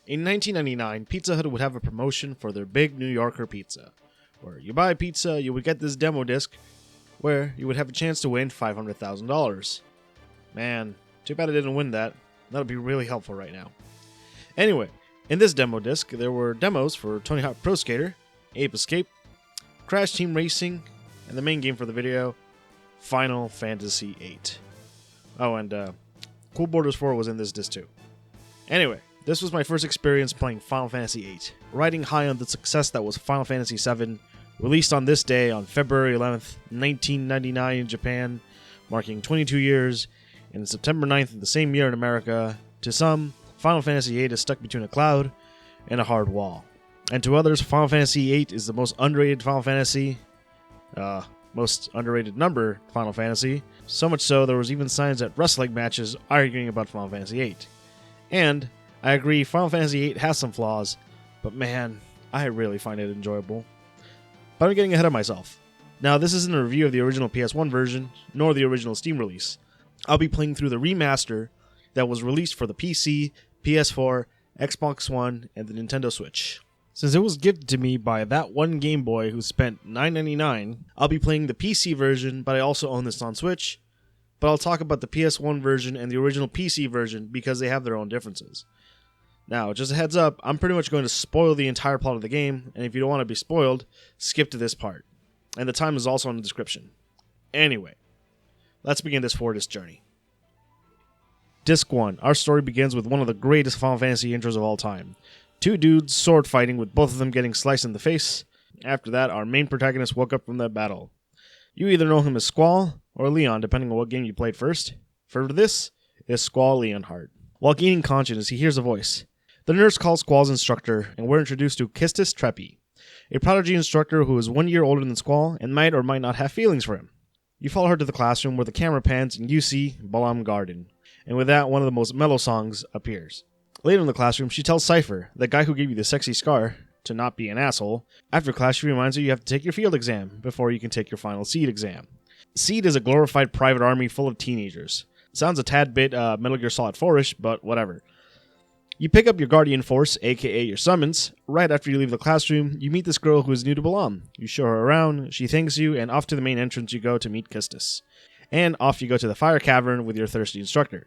In 1999, Pizza Hut would have a promotion for their Big New Yorker pizza, where you buy pizza, you would get this demo disc, where you would have a chance to win $500,000. Man, too bad I didn't win that. That would be really helpful right now. Anyway, in this demo disc, there were demos for Tony Hawk Pro Skater, Ape Escape, Crash Team Racing, and the main game for the video, Final Fantasy VIII. Oh, and Cool Borders 4 was in this disc too. Anyway, this was my first experience playing Final Fantasy VIII, riding high on the success that was Final Fantasy VII, released on this day on February 11th, 1999 in Japan, marking 22 years, and September 9th of the same year in America. To some, Final Fantasy VIII is stuck between a cloud and a hard wall. And to others, Final Fantasy VIII is the most underrated Final Fantasy, most underrated number Final Fantasy, so much so there was even signs at wrestling matches arguing about Final Fantasy VIII. And I agree, Final Fantasy VIII has some flaws, but man, I really find it enjoyable. But I'm getting ahead of myself. Now, this isn't a review of the original PS1 version, nor the original Steam release. I'll be playing through the remaster that was released for the PC, PS4, Xbox One, and the Nintendo Switch. Since it was gifted to me by that one Game Boy who spent $9.99, I'll be playing the PC version, but I also own this on Switch. But I'll talk about the PS1 version and the original PC version because they have their own differences. Now, just a heads up, I'm pretty much going to spoil the entire plot of the game, and if you don't want to be spoiled, skip to this part. And the time is also in the description. Anyway, let's begin this 4-disc journey. Disc 1, our story begins with one of the greatest Final Fantasy intros of all time. 2 dudes sword fighting with both of them getting sliced in the face. After that, our main protagonist woke up from that battle. You either know him as Squall or Leon, depending on what game you played first. For this is Squall Leonhardt. While gaining consciousness, he hears a voice. The nurse calls Squall's instructor, and we're introduced to Kistis Treppy, a prodigy instructor who is 1 year older than Squall and might or might not have feelings for him. You follow her to the classroom where the camera pans and you see Balam Garden. And with that, one of the most mellow songs appears. Later in the classroom, she tells Cypher, the guy who gave you the sexy scar, to not be an asshole. After class, she reminds you have to take your field exam before you can take your final SEED exam. SEED is a glorified private army full of teenagers. Sounds a tad bit Metal Gear Solid 4-ish, but whatever. You pick up your Guardian Force, aka your summons. Right after you leave the classroom, you meet this girl who is new to Balam. You show her around, she thanks you, and off to the main entrance you go to meet Kistis. And off you go to the Fire Cavern with your thirsty instructor.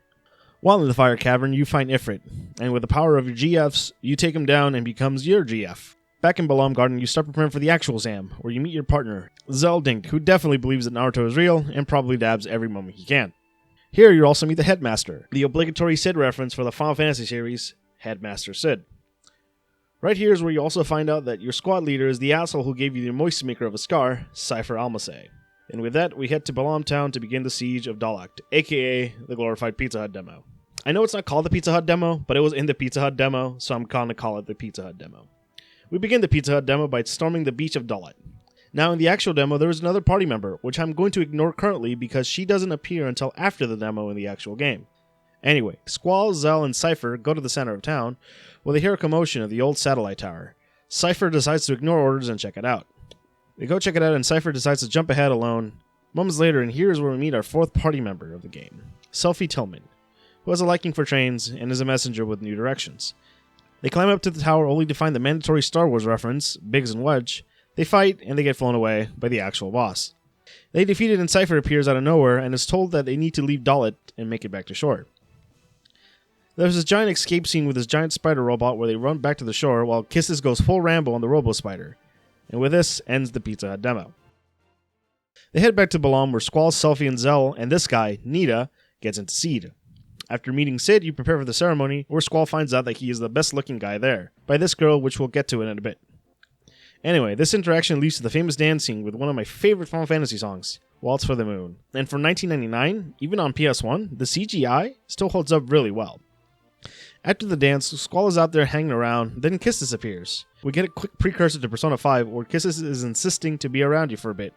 While in the Fire Cavern, you find Ifrit, and with the power of your GFs, you take him down and becomes your GF. Back in Balam Garden, you start preparing for the actual exam, where you meet your partner, Zeldink, who definitely believes that Naruto is real, and probably dabs every moment he can. Here, you also meet the Headmaster, the obligatory Sid reference for the Final Fantasy series, Headmaster Sid. Right here is where you also find out that your squad leader is the asshole who gave you the moist maker of a scar, Cypher Almase. And with that, we head to Balam Town to begin the siege of Dalakt, aka the glorified Pizza Hut demo. I know it's not called the Pizza Hut demo, but it was in the Pizza Hut demo, so I'm gonna call it the Pizza Hut demo. We begin the Pizza Hut demo by storming the beach of Dalat. Now in the actual demo, there is another party member, which I'm going to ignore currently because she doesn't appear until after the demo in the actual game. Anyway, Squall, Zell, and Cypher go to the center of town, where they hear a commotion of the old satellite tower. Cypher decides to ignore orders and check it out. They go check it out and Cypher decides to jump ahead alone. Moments later, and here's where we meet our 4th party member of the game, Selphie Tillman, who has a liking for trains and is a messenger with new directions. They climb up to the tower only to find the mandatory Star Wars reference, Biggs and Wedge. They fight, and they get flown away by the actual boss. They defeat it and Cypher appears out of nowhere and is told that they need to leave Dalat and make it back to shore. There's this giant escape scene with this giant spider robot where they run back to the shore while Kisses goes full Rambo on the Robo Spider. And with this ends the Pizza Hut demo. They head back to Balam where Squall, Selphie, and Zell, and this guy, Nita, gets into SEED. After meeting Sid, you prepare for the ceremony, where Squall finds out that he is the best looking guy there, by this girl, which we'll get to in a bit. Anyway, this interaction leads to the famous dancing with one of my favorite Final Fantasy songs, Waltz for the Moon. And for 1999, even on PS1, the CGI still holds up really well. After the dance, Squall is out there hanging around, then Kisses appears. We get a quick precursor to Persona 5, where Kisses is insisting to be around you for a bit,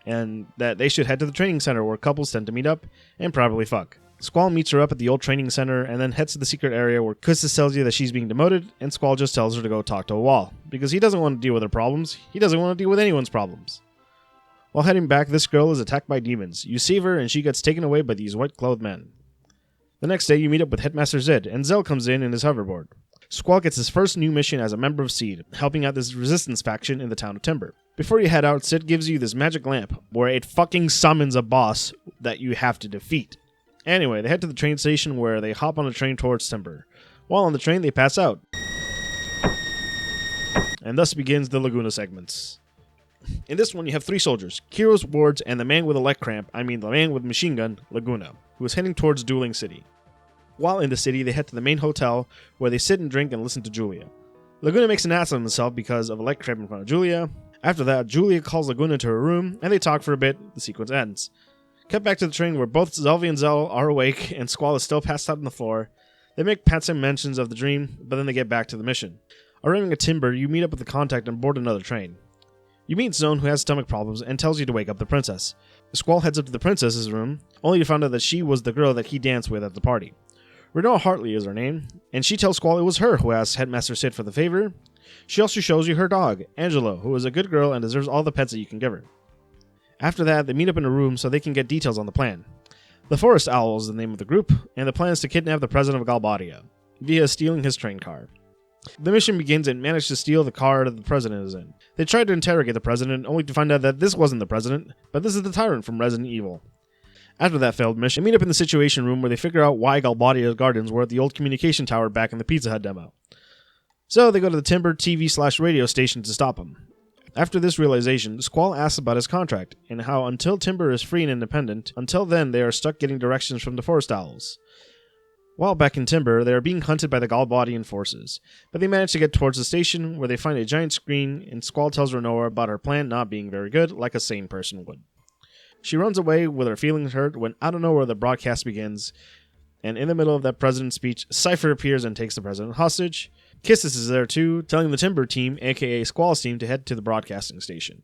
and that they should head to the training center where couples tend to meet up and probably fuck. Squall meets her up at the old training center and then heads to the secret area where Kisses tells you that she's being demoted, and Squall just tells her to go talk to a wall, because he doesn't want to deal with her problems, he doesn't want to deal with anyone's problems. While heading back, this girl is attacked by demons. You save her and she gets taken away by these white-clothed men. The next day, you meet up with Headmaster Zed, and Zell comes in his hoverboard. Squall gets his first new mission as a member of Seed, helping out this resistance faction in the town of Timber. Before you head out, Sid gives you this magic lamp, where it fucking summons a boss that you have to defeat. Anyway, they head to the train station where they hop on a train towards Timber. While on the train, they pass out. And thus begins the Laguna segments. In this one, you have 3 soldiers, Kiros, Wards, and the man with a leg cramp, the man with machine gun, Laguna, who is heading towards Dueling City. While in the city, they head to the main hotel, where they sit and drink and listen to Julia. Laguna makes an ass of himself because of a leg cramp in front of Julia. After that, Julia calls Laguna to her room, and they talk for a bit. The sequence ends. Cut back to the train where both Zelvi and Zell are awake, and Squall is still passed out on the floor. They make passing mentions of the dream, but then they get back to the mission. Arriving at Timber, you meet up with the contact and board another train. You meet Zone, who has stomach problems, and tells you to wake up the princess. Squall heads up to the princess's room, only to find out that she was the girl that he danced with at the party. Renoa Hartley is her name, and she tells Squall it was her who asked Headmaster Sid for the favor. She also shows you her dog, Angelo, who is a good girl and deserves all the pets that you can give her. After that, they meet up in a room so they can get details on the plan. The Forest Owl is the name of the group, and the plan is to kidnap the president of Galbadia, via stealing his train car. The mission begins and manage to steal the car that the president is in. They try to interrogate the president, only to find out that this wasn't the president, but this is the tyrant from Resident Evil. After that failed mission, they meet up in the Situation Room where they figure out why Galbadia's gardens were at the old communication tower back in the Pizza Hut demo. So they go to the Timber TV/radio station to stop him. After this realization, Squall asks about his contract, and how until Timber is free and independent, until then they are stuck getting directions from the Forest Owls. While back in Timber, they are being hunted by the Galbadian forces, but they manage to get towards the station where they find a giant screen, and Squall tells Renoa about her plan not being very good, like a sane person would. She runs away with her feelings hurt when out of nowhere the broadcast begins, and in the middle of that president's speech, Cypher appears and takes the president hostage. Kisses is there too, telling the Timber team, aka Squall's team, to head to the broadcasting station.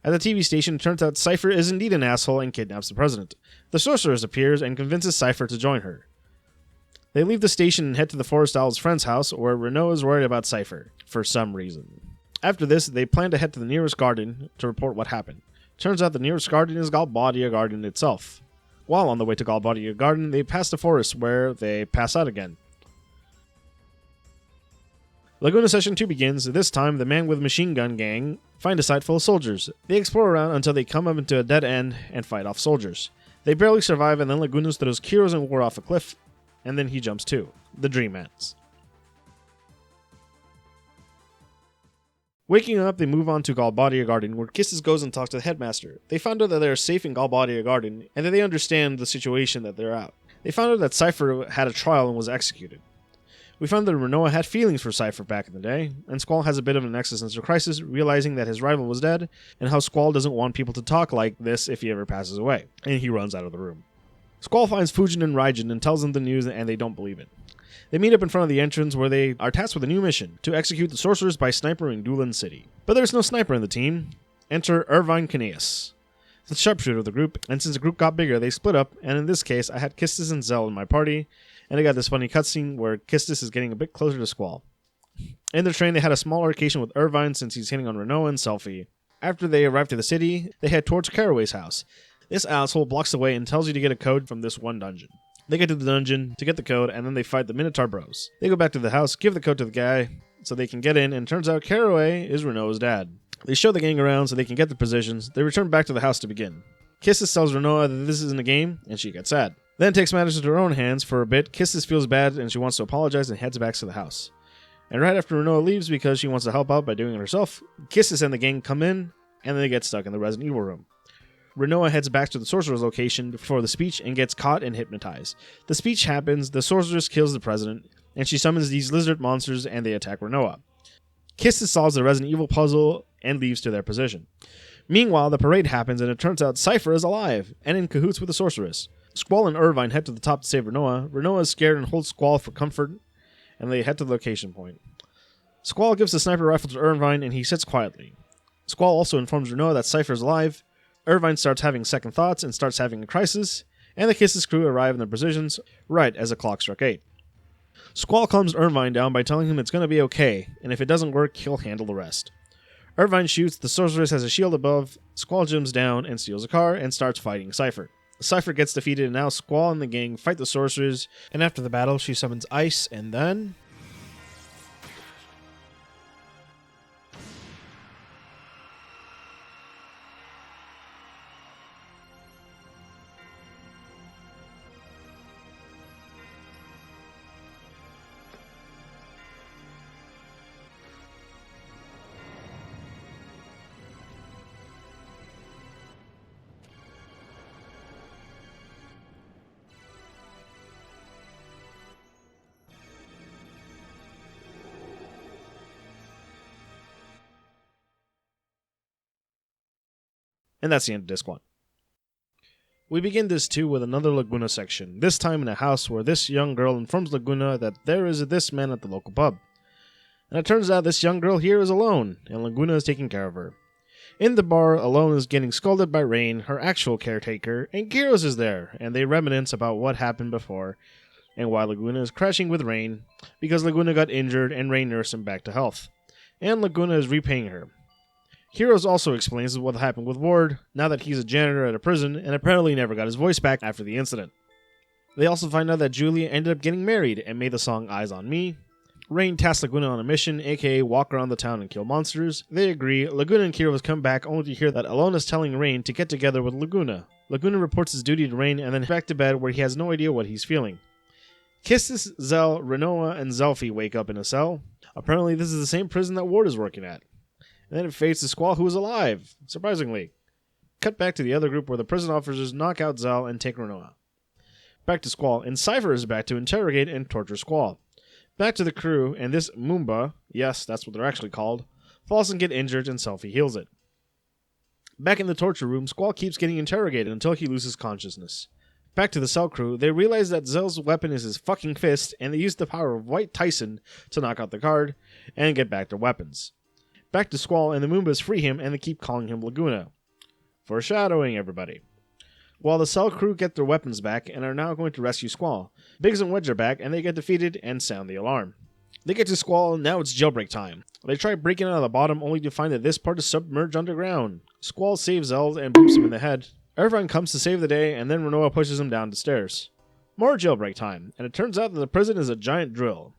At the TV station, it turns out Cypher is indeed an asshole and kidnaps the president. The sorceress appears and convinces Cypher to join her. They leave the station and head to the Forest Owl's friend's house, where Renoa is worried about Cypher, for some reason. After this, they plan to head to the nearest garden to report what happened. Turns out the nearest garden is Galbadia Garden itself. While on the way to Galbadia Garden, they pass the forest, where they pass out again. Laguna Session 2 begins. This time, the man with machine gun gang find a site full of soldiers. They explore around until they come up into a dead end and fight off soldiers. They barely survive, and then Laguna throws Kiros and War off a cliff, and then he jumps too. The dream ends. Waking up, they move on to Galbadia Garden, where Kisses goes and talks to the headmaster. They found out that they are safe in Galbadia Garden, and that they understand the situation that they're at. They found out that Cypher had a trial and was executed. We found that Renoa had feelings for Cypher back in the day, and Squall has a bit of an existential crisis, realizing that his rival was dead, and how Squall doesn't want people to talk like this if he ever passes away, and he runs out of the room. Squall finds Fujin and Raijin and tells them the news, and they don't believe it. They meet up in front of the entrance where they are tasked with a new mission, to execute the sorcerers by sniper in Dueling City. But there's no sniper in the team. Enter Irvine Caneas, the sharpshooter of the group, and since the group got bigger, they split up, and in this case, I had Kistis and Zell in my party, and I got this funny cutscene where Kistis is getting a bit closer to Squall. In the train, they had a small altercation with Irvine since he's hitting on Renoa and Selfie. After they arrive to the city, they head towards Caraway's house. This asshole blocks the way and tells you to get a code from this one dungeon. They get to the dungeon to get the code, and then they fight the Minotaur Bros. They go back to the house, give the code to the guy so they can get in, and turns out Caraway is Renoa's dad. They show the gang around so they can get the positions. They return back to the house to begin. Kisses tells Renoa that this isn't a game, and she gets sad. Then takes matters into her own hands for a bit. Kisses feels bad, and she wants to apologize and heads back to the house. And right after Renoa leaves because she wants to help out by doing it herself, Kisses and the gang come in, and they get stuck in the Resident Evil room. Renoa heads back to the sorcerer's location before the speech and gets caught and hypnotized. The speech happens, the sorceress kills the president, and she summons these lizard monsters and they attack Renoa. Kisses solves the Resident Evil puzzle and leaves to their position. Meanwhile, the parade happens and it turns out Cypher is alive and in cahoots with the sorceress. Squall and Irvine head to the top to save Renoa. Renoa is scared and holds Squall for comfort, and they head to the location point. Squall gives the sniper rifle to Irvine and he sits quietly. Squall also informs Renoa that Cypher is alive. Irvine starts having second thoughts and starts having a crisis, and the Kisses crew arrive in their positions right as the clock struck 8. Squall calms Irvine down by telling him it's going to be okay, and if it doesn't work, he'll handle the rest. Irvine shoots, the sorceress has a shield above, Squall jumps down and steals a car and starts fighting Cypher. Cypher gets defeated and now Squall and the gang fight the sorcerers, and after the battle she summons Ice, and then... And that's the end of Disc 1. We begin Disc 2 with another Laguna section, this time in a house where this young girl informs Laguna that there is this man at the local pub. And it turns out this young girl here is alone, and Laguna is taking care of her. In the bar, Alone is getting scolded by Rain, her actual caretaker, and Gyros is there, and they reminisce about what happened before, and why Laguna is crashing with Rain, because Laguna got injured and Rain nursed him back to health. And Laguna is repaying her. Heroes also explains what happened with Ward, now that he's a janitor at a prison, and apparently never got his voice back after the incident. They also find out that Julia ended up getting married and made the song Eyes on Me. Rain tasks Laguna on a mission, aka walk around the town and kill monsters. They agree. Laguna and Kiros come back only to hear that Alone is telling Rain to get together with Laguna. Laguna reports his duty to Rain and then back to bed where he has no idea what he's feeling. Kisses, Zell, Renoa, and Zelfie wake up in a cell. Apparently this is the same prison that Ward is working at. And then it fades to Squall, who is alive, surprisingly. Cut back to the other group where the prison officers knock out Zell and take Renoa. Back to Squall, and Cypher is back to interrogate and torture Squall. Back to the crew, and this Moomba, yes, that's what they're actually called, falls and gets injured and Selfie heals it. Back in the torture room, Squall keeps getting interrogated until he loses consciousness. Back to the cell crew, they realize that Zell's weapon is his fucking fist, and they use the power of White Tyson to knock out the guard and get back their weapons. Back to Squall, and the Moombas free him, and they keep calling him Laguna. Foreshadowing, everybody. While the cell crew get their weapons back and are now going to rescue Squall, Biggs and Wedge are back, and they get defeated and sound the alarm. They get to Squall, and now it's jailbreak time. They try breaking out of the bottom, only to find that this part is submerged underground. Squall saves Zell and boops him in the head. Irvine comes to save the day, and then Renoa pushes him down the stairs. More jailbreak time, and it turns out that the prison is a giant drill.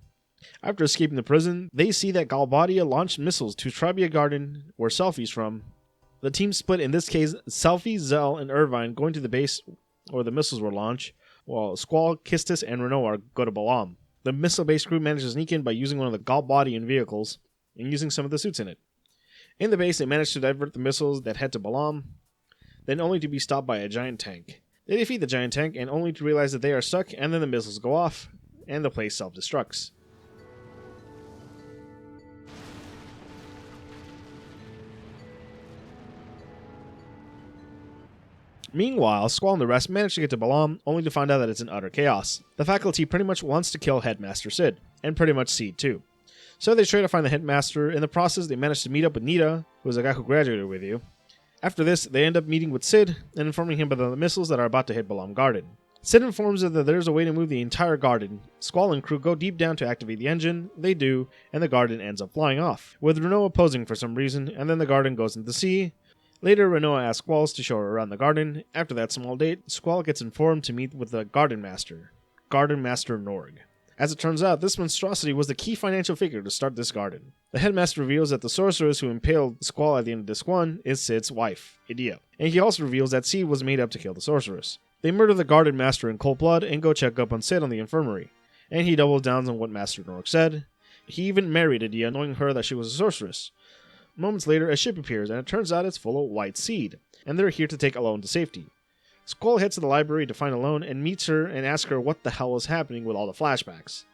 After escaping the prison, they see that Galbadia launched missiles to Trabia Garden, where Selfie's from. The team split, in this case, Selfie, Zell, and Irvine going to the base where the missiles were launched, while Squall, Kistis, and Renoa go to Balam. The missile-based crew managed to sneak in by using one of the Galbadian vehicles and using some of the suits in it. In the base, they managed to divert the missiles that head to Balam, then only to be stopped by a giant tank. They defeat the giant tank, and only to realize that they are stuck, and then the missiles go off, and the place self-destructs. Meanwhile, Squall and the rest manage to get to Balam, only to find out that it's in utter chaos. The faculty pretty much wants to kill Headmaster Sid, and pretty much Seed too. So they try to find the Headmaster. In the process, they manage to meet up with Nita, who is a guy who graduated with you. After this, they end up meeting with Sid, and informing him about the missiles that are about to hit Balam Garden. Sid informs them that there's a way to move the entire garden. Squall and crew go deep down to activate the engine, they do, and the garden ends up flying off, with Renoa posing for some reason, and then the garden goes into the sea. Later, Renoa asks Squall to show her around the garden. After that small date, Squall gets informed to meet with the Garden Master Norg. As it turns out, this monstrosity was the key financial figure to start this garden. The Headmaster reveals that the sorceress who impaled Squall at the end of Disc 1 is Sid's wife, Idia. And he also reveals that Seed was made up to kill the sorceress. They murder the Garden Master in cold blood and go check up on Sid on the infirmary. And he doubles down on what Master Norg said. He even married Idia, knowing her that she was a sorceress. Moments later, a ship appears, and it turns out it's full of White Seed, and they're here to take Alone to safety. Squall heads to the library to find Alone and meets her and asks her what the hell is happening with all the flashbacks.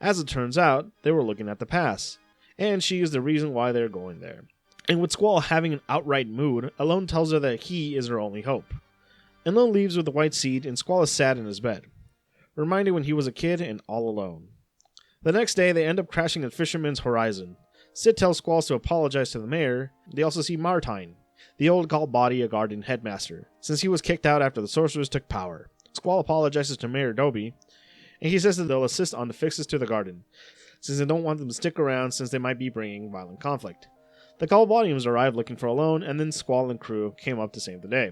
As it turns out, they were looking at the past, and she is the reason why they're going there. And with Squall having an outright mood, Alone tells her that he is her only hope. Alone leaves with the White Seed, and Squall is sad in his bed, reminded when he was a kid and all alone. The next day, they end up crashing at Fisherman's Horizon. Sid tells Squall to apologize to the mayor. They also see Martine, the old Galbadia Garden headmaster, since he was kicked out after the sorcerers took power. Squall apologizes to Mayor Dobie, and he says that they'll assist on the fixes to the garden, since they don't want them to stick around since they might be bringing violent conflict. The Galbadians arrive looking for Alone, and then Squall and crew came up to save the day.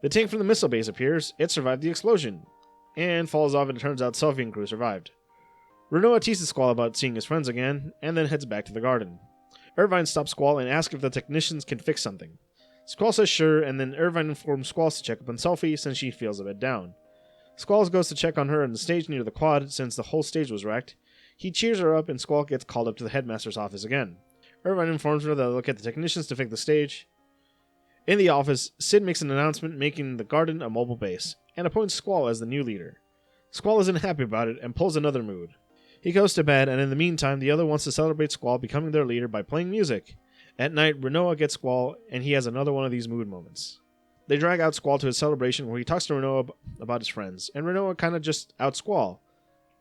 The tank from the missile base appears. It survived the explosion, and falls off, and it turns out Sophie and crew survived. Renoa teases Squall about seeing his friends again, and then heads back to the garden. Irvine stops Squall and asks if the technicians can fix something. Squall says sure, and then Irvine informs Squall to check up on Sophie since she feels a bit down. Squall goes to check on her on the stage near the quad since the whole stage was wrecked. He cheers her up, and Squall gets called up to the headmaster's office again. Irvine informs her that they'll get the technicians to fix the stage. In the office, Sid makes an announcement making the garden a mobile base, and appoints Squall as the new leader. Squall isn't happy about it and pulls another mood. He goes to bed, and in the meantime, the other wants to celebrate Squall becoming their leader by playing music. At night, Renoa gets Squall, and he has another one of these mood moments. They drag out Squall to his celebration where he talks to Renoa about his friends, and Renoa kind of just outs Squall.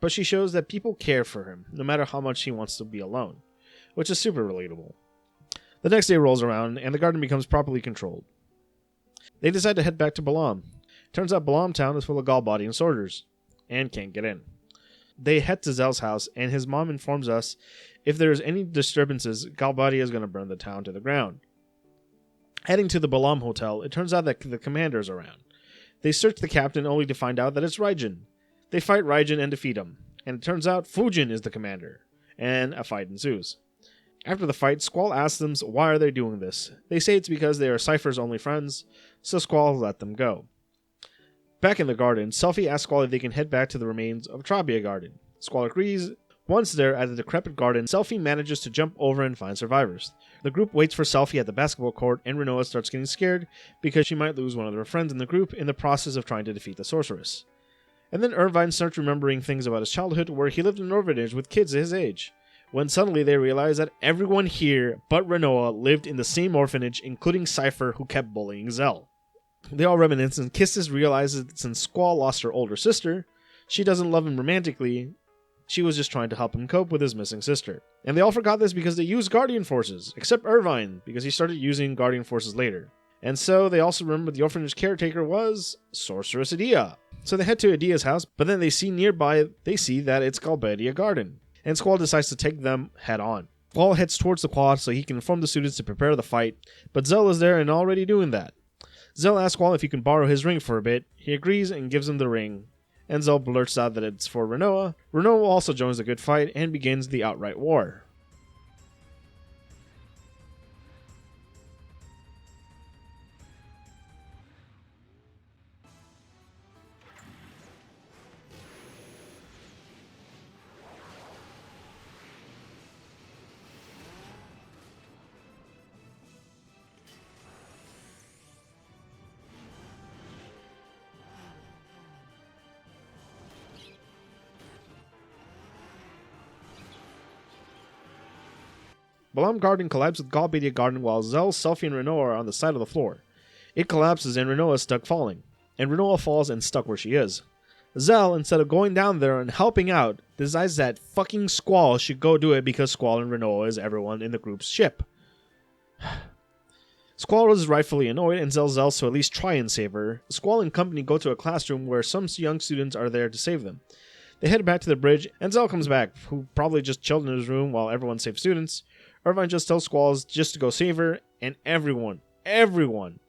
But she shows that people care for him, no matter how much he wants to be alone, which is super relatable. The next day rolls around, and the garden becomes properly controlled. They decide to head back to Balam. Turns out Balam town is full of Galbadi and sorters, and can't get in. They head to Zell's house, and his mom informs us if there's any disturbances, Galbadi is going to burn the town to the ground. Heading to the Balam hotel, it turns out that the commander is around. They search the captain only to find out that it's Raijin. They fight Raijin and defeat him, and it turns out Fujin is the commander, and a fight ensues. After the fight, Squall asks them why are they doing this. They say it's because they are Cypher's only friends, so Squall let them go. Back in the garden, Selphie asks Squall if they can head back to the remains of Trabia Garden. Squall agrees. Once there at the decrepit garden, Selphie manages to jump over and find survivors. The group waits for Selphie at the basketball court, and Renoa starts getting scared because she might lose one of her friends in the group in the process of trying to defeat the sorceress. And then Irvine starts remembering things about his childhood where he lived in an orphanage with kids his age, when suddenly they realize that everyone here but Renoa lived in the same orphanage, including Cypher, who kept bullying Zell. They all reminisce, and Kisses realizes that since Squall lost her older sister, she doesn't love him romantically. She was just trying to help him cope with his missing sister. And they all forgot this because they used Guardian Forces, except Irvine, because he started using Guardian Forces later. And so they also remember the orphanage caretaker was Sorceress Adia. So they head to Adia's house, but then they see that it's Galbadia Garden. And Squall decides to take them head on. Squall heads towards the quad so he can inform the students to prepare the fight, but Zell is there and already doing that. Zell asks Squall if he can borrow his ring for a bit. He agrees and gives him the ring. And Zell blurts out that it's for Renoa. Renoa also joins the good fight and begins the outright war. Balam Garden collapses with Galbadia Garden while Zell, Selphie, and Renoa are on the side of the floor. It collapses and Renoa is stuck falling. And Renoa falls and stuck where she is. Zell, instead of going down there and helping out, decides that fucking Squall should go do it because Squall and Renoa is everyone in the group's ship. Squall is rightfully annoyed and tells Zell to at least try and save her. Squall and company go to a classroom where some young students are there to save them. They head back to the bridge and Zell comes back, who probably just chilled in his room while everyone saves students. Irvine just tells Squall just to go save her, and everyone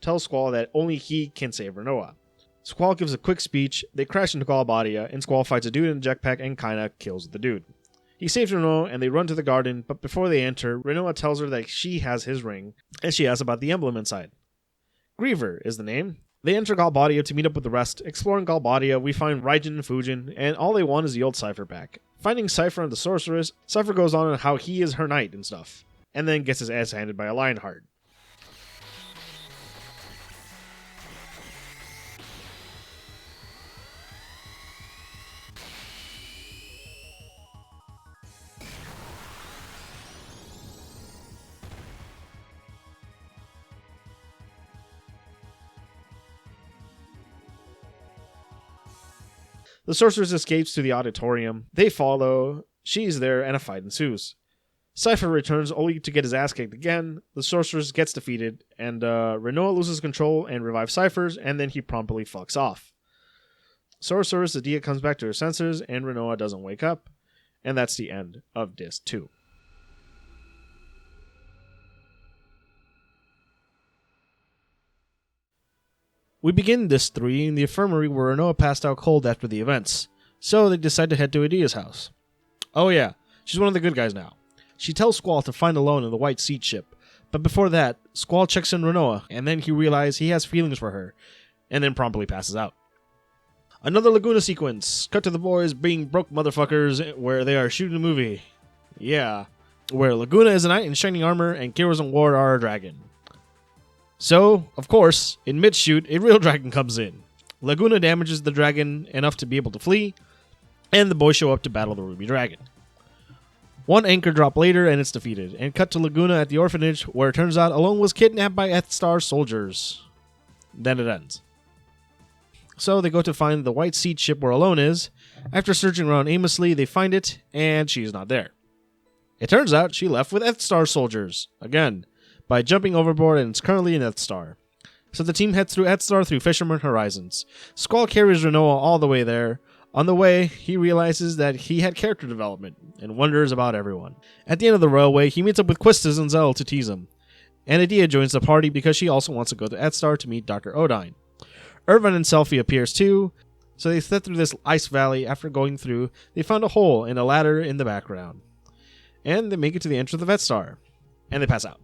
tells Squall that only he can save Renoa. Squall gives a quick speech, they crash into Galbadia, and Squall fights a dude in a jetpack and kinda kills the dude. He saves Renoa, and they run to the garden, but before they enter, Renoa tells her that she has his ring, and she asks about the emblem inside. Griever is the name. They enter Galbadia to meet up with the rest. Exploring Galbadia, we find Raijin and Fujin, and all they want is the old Cypher back. Finding Cypher and the sorceress, Cypher goes on how he is her knight and stuff, and then gets his ass handed by a Lionheart. The sorceress escapes to the auditorium. They follow. She's there, and a fight ensues. Cypher returns only to get his ass kicked again. The sorceress gets defeated, and Renoa loses control and revives Cypher's, and then he promptly fucks off. Sorceress Adia comes back to her senses, and Renoa doesn't wake up. And that's the end of Disc 2. We begin Disc 3 in the infirmary where Renoa passed out cold after the events, so they decide to head to Adia's house. Oh yeah, she's one of the good guys now. She tells Squall to find Alone in the White Seat ship, but before that, Squall checks in Renoa, and then he realizes he has feelings for her, and then promptly passes out. Another Laguna sequence. Cut to the boys being broke motherfuckers where they are shooting a movie. Yeah, where Laguna is a knight in shining armor and Kiros and Ward are a dragon. So, of course, in mid-shoot, a real dragon comes in. Laguna damages the dragon enough to be able to flee, and the boys show up to battle the Ruby Dragon. One anchor drop later, and it's defeated, and cut to Laguna at the orphanage, where it turns out Alone was kidnapped by Eth Star soldiers. Then it ends. So they go to find the white seed ship where Alone is. After searching around aimlessly, they find it, and she's not there. It turns out she left with Death Star soldiers, again, by jumping overboard, and it's currently an Death Star. So the team heads through Death Star through Fisherman Horizons. Squall carries Renoa all the way there. On the way, he realizes that he had character development, and wonders about everyone. At the end of the railway, he meets up with Quistis and Zell to tease him. And Adia joins the party because she also wants to go to Death Star to meet Dr. Odine. Irvine and Selphie appears too, so they slid through this ice valley. After going through, they found a hole and a ladder in the background. And they make it to the entrance of Death Star. And they pass out.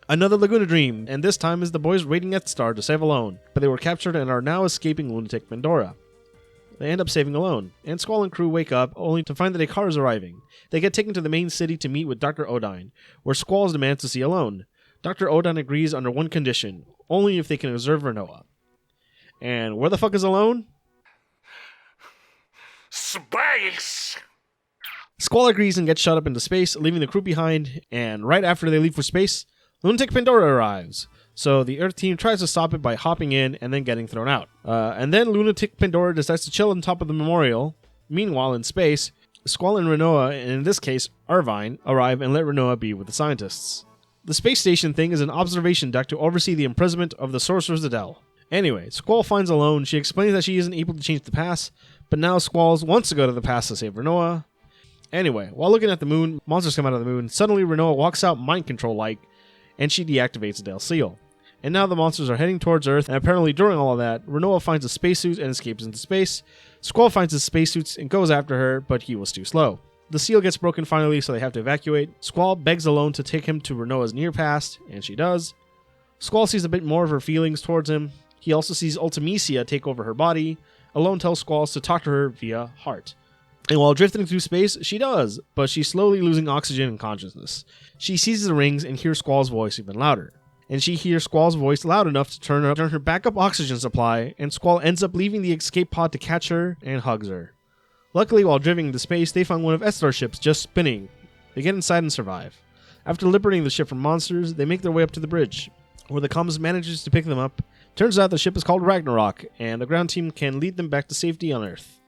Another Laguna dream, and this time is the boys raiding Death Star to save Alone, but they were captured and are now escaping Lunatic Pandora. They end up saving Alone, and Squall and crew wake up only to find that a car is arriving. They get taken to the main city to meet with Dr. Odine, where Squall demands to see Alone. Dr. Odine agrees under one condition, only if they can observe Renoa. And where the fuck is Alone? Space! Squall agrees and gets shot up into space, leaving the crew behind, and right after they leave for space, Lunatic Pandora arrives. So the Earth team tries to stop it by hopping in and then getting thrown out. And then Lunatic Pandora decides to chill on top of the memorial. Meanwhile, in space, Squall and Renoa, and in this case, Irvine, arrive and let Renoa be with the scientists. The space station thing is an observation deck to oversee the imprisonment of the Sorcerer's Adele. Anyway, Squall finds Alone. She explains that she isn't able to change the past, but now Squall wants to go to the past to save Renoa. Anyway, while looking at the moon, monsters come out of the moon. Suddenly, Renoa walks out mind control-like, and she deactivates Adele's seal. And now the monsters are heading towards Earth, and apparently during all of that, Renoa finds a spacesuit and escapes into space. Squall finds his spacesuits and goes after her, but he was too slow. The seal gets broken finally, so they have to evacuate. Squall begs Alone to take him to Renoa's near past, and she does. Squall sees a bit more of her feelings towards him. He also sees Ultimecia take over her body. Alone tells Squall to talk to her via heart. And while drifting through space, she does, but she's slowly losing oxygen and consciousness. She sees the rings and hears Squall's voice even louder. And she hears Squall's voice loud enough to turn her backup oxygen supply, and Squall ends up leaving the escape pod to catch her and hugs her. Luckily, while driving into space, they find one of Estar's ships just spinning. They get inside and survive. After liberating the ship from monsters, they make their way up to the bridge, where the comms manages to pick them up. Turns out the ship is called Ragnarok, and the ground team can lead them back to safety on Earth.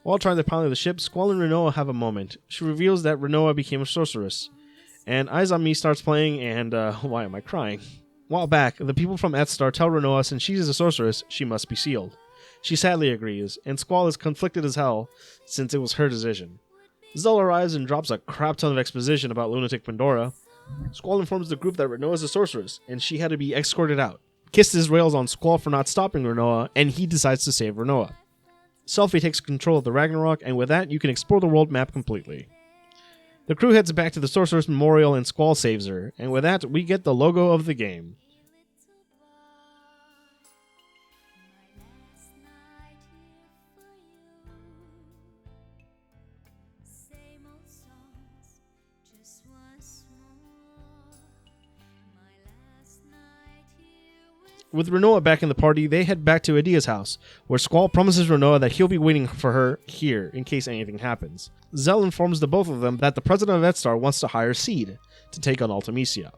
While trying to pilot the ship, Squall and Renoa have a moment. She reveals that Renoa became a sorceress. And Eyes on Me starts playing, and why am I crying? While back, the people from Death Star tell Renoa since she is a sorceress, she must be sealed. She sadly agrees, and Squall is conflicted as hell, since it was her decision. Zell arrives and drops a crap ton of exposition about Lunatic Pandora. Squall informs the group that Renoa is a sorceress, and she had to be escorted out. Kisses rails on Squall for not stopping Renoa, and he decides to save Renoa. Selphie takes control of the Ragnarok, and with that, you can explore the world map completely. The crew heads back to the Sorcerer's Memorial, and Squall saves her, and with that, we get the logo of the game. With Renoa back in the party, they head back to Adia's house, where Squall promises Renoa that he'll be waiting for her here in case anything happens. Zell informs the both of them that the president of Death Star wants to hire Seed to take on Ultimecia.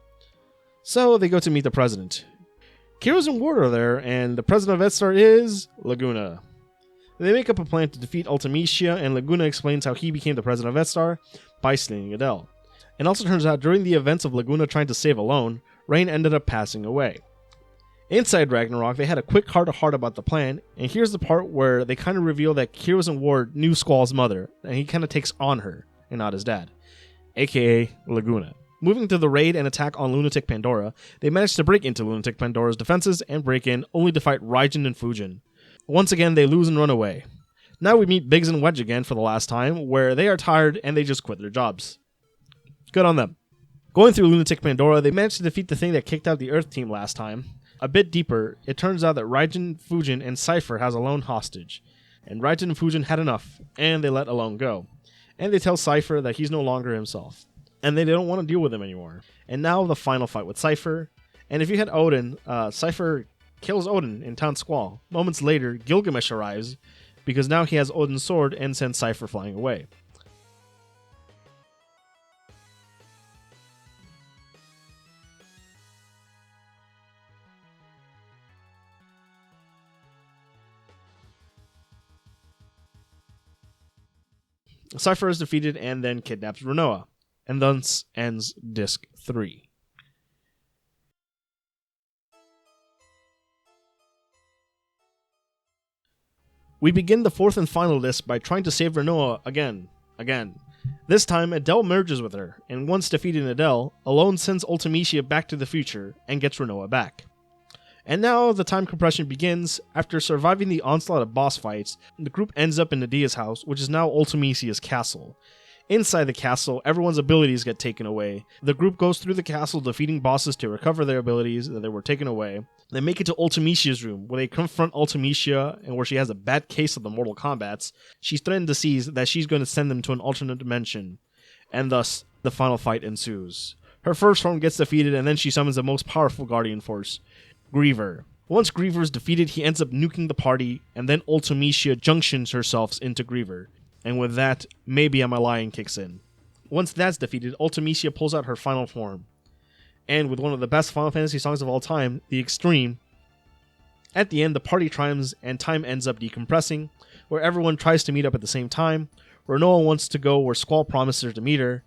So they go to meet the president. Kiros and Ward are there, and the president of Death Star is Laguna. They make up a plan to defeat Ultimecia, and Laguna explains how he became the president of Death Star by slaying Adele. It also turns out during the events of Laguna trying to save Alone, Rain ended up passing away. Inside Ragnarok, they had a quick heart-to-heart about the plan, and here's the part where they kind of reveal that Kiros and Ward knew Squall's mother, and he kind of takes on her, and not his dad, aka Laguna. Moving to the raid and attack on Lunatic Pandora, they manage to break into Lunatic Pandora's defenses and break in, only to fight Raijin and Fujin. Once again, they lose and run away. Now we meet Biggs and Wedge again for the last time, where they are tired and they just quit their jobs. Good on them. Going through Lunatic Pandora, they managed to defeat the thing that kicked out the Earth team last time. A bit deeper, it turns out that Raijin, Fujin, and Cypher has Alone hostage. And Raijin and Fujin had enough, and they let Alone go. And they tell Cypher that he's no longer himself. And they don't want to deal with him anymore. And now the final fight with Cypher. And if you had Odin, Cypher kills Odin in Town Squall. Moments later, Gilgamesh arrives, because now he has Odin's sword and sends Cypher flying away. Cypher is defeated and then kidnaps Renoa, and thus ends Disc 3. We begin the fourth and final disc by trying to save Renoa again. This time, Adele merges with her, and once defeating Adele, Alone sends Ultimecia back to the future and gets Renoa back. And now the time compression begins. After surviving the onslaught of boss fights, the group ends up in Nadia's house, which is now Ultimecia's castle. Inside the castle, everyone's abilities get taken away. The group goes through the castle defeating bosses to recover their abilities that were taken away. They make it to Ultimecia's room, where they confront Ultimecia, and where she has a bad case of the Mortal Kombats. She's threatened to seize that she's going to send them to an alternate dimension, and thus the final fight ensues. Her first form gets defeated, and then she summons the most powerful Guardian Force, Griever. Once Griever is defeated, he ends up nuking the party, and then Ultimecia junctions herself into Griever. And with that, maybe I'm a Lion kicks in. Once that's defeated, Ultimecia pulls out her final form. And with one of the best Final Fantasy songs of all time, The Extreme, at the end the party triumphs and time ends up decompressing, where everyone tries to meet up at the same time, where no one wants to go where Squall promises to meet her.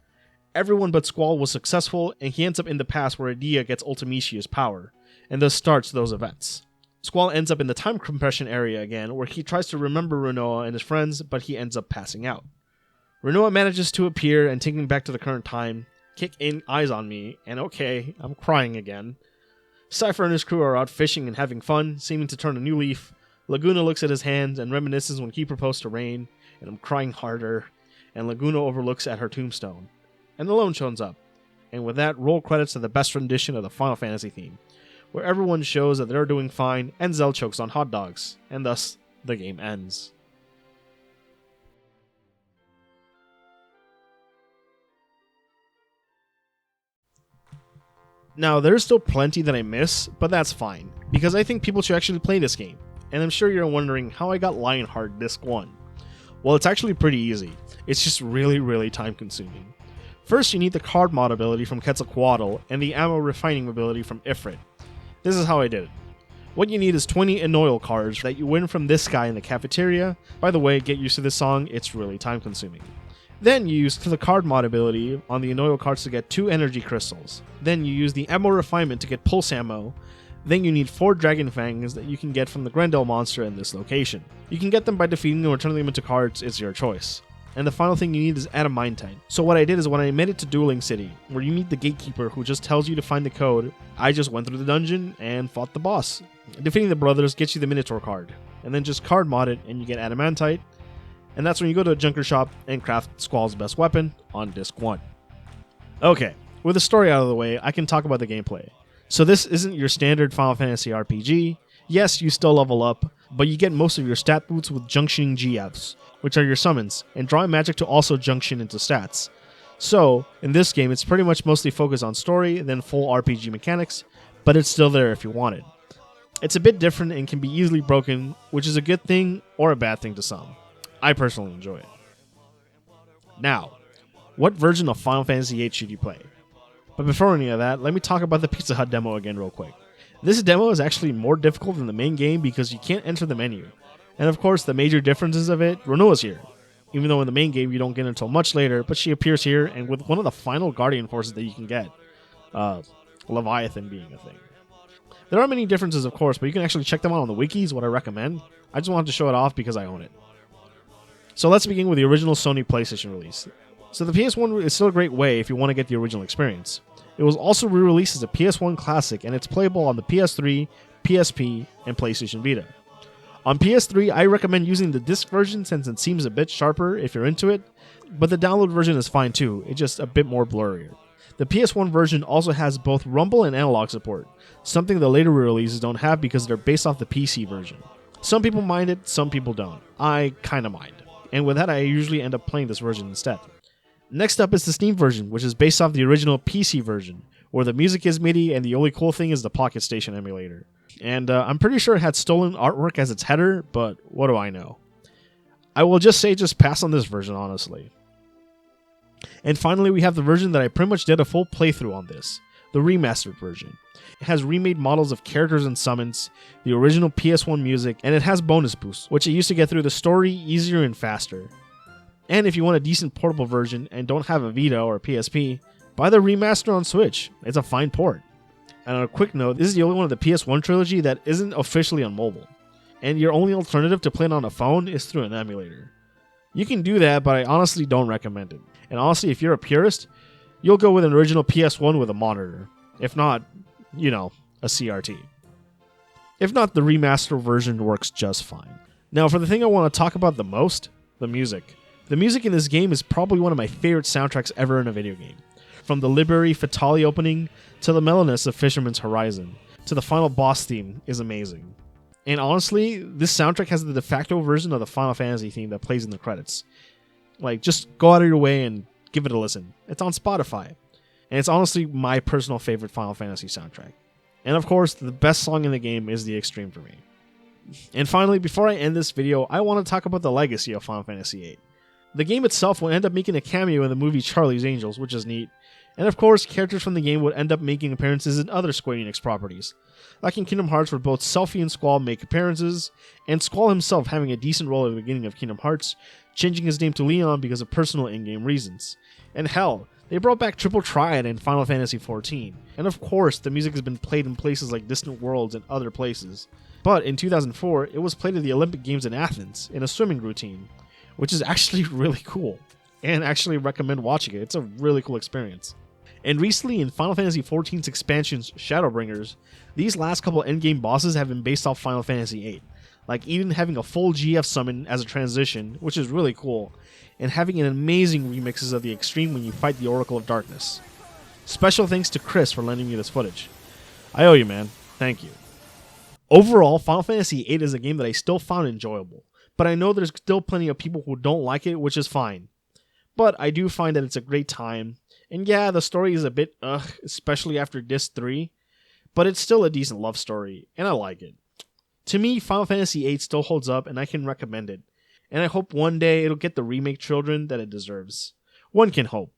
Everyone but Squall was successful, and he ends up in the past where Adia gets Ultimecia's power, and thus starts those events. Squall ends up in the time compression area again, where he tries to remember Renoa and his friends, but he ends up passing out. Renoa manages to appear and take him back to the current time, kick in Eyes on Me, and okay, I'm crying again. Cypher and his crew are out fishing and having fun, seeming to turn a new leaf. Laguna looks at his hands and reminisces when he proposed to Rain, and I'm crying harder, and Laguna overlooks at her tombstone. And Alone shows up, and with that, roll credits to the best rendition of the Final Fantasy theme, where everyone shows that they're doing fine, and Zell chokes on hot dogs, and thus the game ends. Now, there's still plenty that I miss, but that's fine, because I think people should actually play this game, and I'm sure you're wondering how I got Lionheart Disc 1. Well, it's actually pretty easy. It's just really time consuming. First, you need the card mod ability from Quetzalcoatl, and the ammo refining ability from Ifrit. This is how I did it. What you need is 20 Enoil cards that you win from this guy in the cafeteria. By the way, get used to this song, it's really time consuming. Then you use the card mod ability on the Enoil cards to get 2 energy crystals. Then you use the ammo refinement to get pulse ammo. Then you need 4 dragon fangs that you can get from the Grendel monster in this location. You can get them by defeating them or turning them into cards, it's your choice. And the final thing you need is adamantine. So what I did is when I made it to Dueling City, where you meet the gatekeeper who just tells you to find the code, I just went through the dungeon and fought the boss. Defeating the brothers gets you the Minotaur card, and then just card mod it and you get adamantite, and that's when you go to a junker shop and craft Squall's best weapon on Disc 1. Okay, with the story out of the way, I can talk about the gameplay. So this isn't your standard Final Fantasy RPG. Yes, you still level up, but you get most of your stat boosts with junctioning GFs, which are your summons, and drawing magic to also junction into stats. So, in this game, it's pretty much mostly focused on story than full RPG mechanics, but it's still there if you want it. It's a bit different and can be easily broken, which is a good thing or a bad thing to some. I personally enjoy it. Now, what version of Final Fantasy VIII should you play? But before any of that, let me talk about the Pizza Hut demo again real quick. This demo is actually more difficult than the main game because you can't enter the menu. And of course, the major differences of it, Renoa's here. Even though in the main game you don't get until much later, but she appears here and with one of the final Guardian Forces that you can get. Leviathan being a thing. There are many differences, of course, but you can actually check them out on the wikis, what I recommend. I just wanted to show it off because I own it. So let's begin with the original Sony PlayStation release. So the PS1 is still a great way if you want to get the original experience. It was also re-released as a PS1 classic, and it's playable on the PS3, PSP, and PlayStation Vita. On PS3, I recommend using the disc version since it seems a bit sharper if you're into it, but the download version is fine too, it's just a bit more blurrier. The PS1 version also has both rumble and analog support, something the later releases don't have because they're based off the PC version. Some people mind it, some people don't. I kinda mind. And with that, I usually end up playing this version instead. Next up is the Steam version, which is based off the original PC version, where the music is MIDI and the only cool thing is the Pocket Station emulator. And I'm pretty sure it had stolen artwork as its header, but what do I know? I will just say just pass on this version, honestly. And finally, we have the version that I pretty much did a full playthrough on this, the remastered version. It has remade models of characters and summons, the original PS1 music, and it has bonus boosts, which I used to get through the story easier and faster. And if you want a decent portable version and don't have a Vita or PSP, buy the remaster on Switch. It's a fine port. And on a quick note, this is the only one of the PS1 trilogy that isn't officially on mobile. And your only alternative to playing on a phone is through an emulator. You can do that, but I honestly don't recommend it. And honestly, if you're a purist, you'll go with an original PS1 with a monitor. If not, a CRT. If not, the remaster version works just fine. Now, for the thing I want to talk about the most, the music. The music in this game is probably one of my favorite soundtracks ever in a video game. From the Liberi Fatali opening, to the mellowness of Fisherman's Horizon, to the final boss theme is amazing. And honestly, this soundtrack has the de facto version of the Final Fantasy theme that plays in the credits. Just go out of your way and give it a listen. It's on Spotify. And it's honestly my personal favorite Final Fantasy soundtrack. And of course, the best song in the game is The Extreme for me. And finally, before I end this video, I want to talk about the legacy of Final Fantasy VIII. The game itself will end up making a cameo in the movie Charlie's Angels, which is neat. And of course, characters from the game would end up making appearances in other Square Enix properties. Like in Kingdom Hearts, where both Selphie and Squall make appearances, and Squall himself having a decent role at the beginning of Kingdom Hearts, changing his name to Leon because of personal in-game reasons. And hell, they brought back Triple Triad in Final Fantasy XIV. And of course, the music has been played in places like Distant Worlds and other places. But in 2004, it was played at the Olympic Games in Athens, in a swimming routine, which is actually really cool, and actually recommend watching it. It's a really cool experience. And recently in Final Fantasy XIV's expansions Shadowbringers, these last couple endgame bosses have been based off Final Fantasy VIII, like even having a full GF summon as a transition, which is really cool, and having an amazing remixes of the Extreme when you fight the Oracle of Darkness. Special thanks to Chris for lending me this footage. I owe you, man. Thank you. Overall, Final Fantasy VIII is a game that I still found enjoyable, but I know there's still plenty of people who don't like it, which is fine. But I do find that it's a great time, and yeah, the story is a bit especially after Disc 3, but it's still a decent love story, and I like it. To me, Final Fantasy VIII still holds up, and I can recommend it, and I hope one day it'll get the remake children that it deserves. One can hope.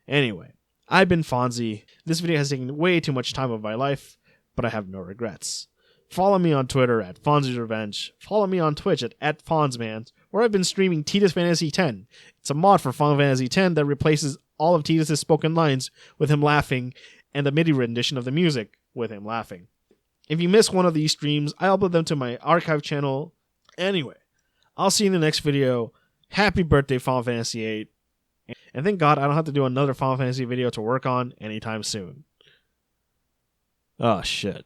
Anyway, I've been Fonzie. This video has taken way too much time of my life, but I have no regrets. Follow me on Twitter at Fonzie's Revenge. Follow me on Twitch at FonzMans, where I've been streaming Tidus Fantasy X. It's a mod for Final Fantasy X that replaces all of Tidus' spoken lines with him laughing, and the MIDI rendition of the music with him laughing. If you miss one of these streams, I upload them to my archive channel. Anyway, I'll see you in the next video. Happy birthday, Final Fantasy VIII. And thank God I don't have to do another Final Fantasy video to work on anytime soon. Oh, shit.